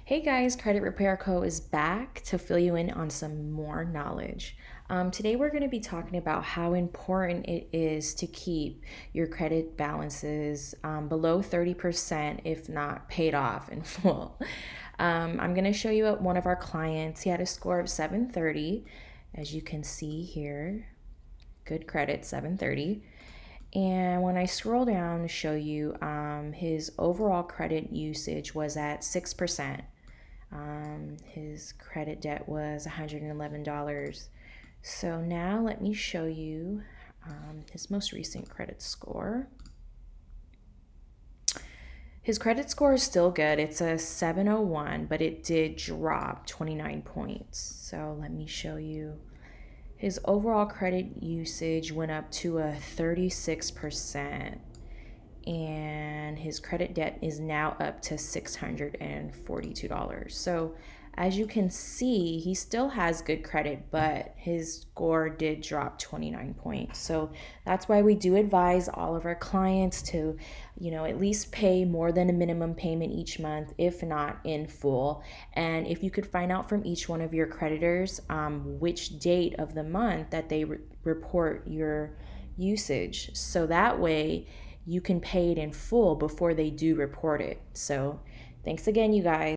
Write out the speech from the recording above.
Hey guys, Credit Repair Co. is back to fill you in on some more knowledge. Today we're going to be talking about how important it is to keep your credit balances below 30%, if not paid off in full. I'm going to show you one of our clients. He had a score of 730, as you can see here. Good credit, 730. And when I scroll down to show you, his overall credit usage was at 6%. His credit debt was $111. So now let me show you his most recent credit score. His credit score is still good. It's a 701, but it did drop 29 points. So let me show you. His overall credit usage went up to a 36%, and his credit debt is now up to $642. So as you can see, he still has good credit, but his score did drop 29 points. So that's why we do advise all of our clients to, at least pay more than a minimum payment each month, if not in full. And if you could find out from each one of your creditors which date of the month that they report your usage, so that way you can pay it in full before they do report it. So thanks again, you guys.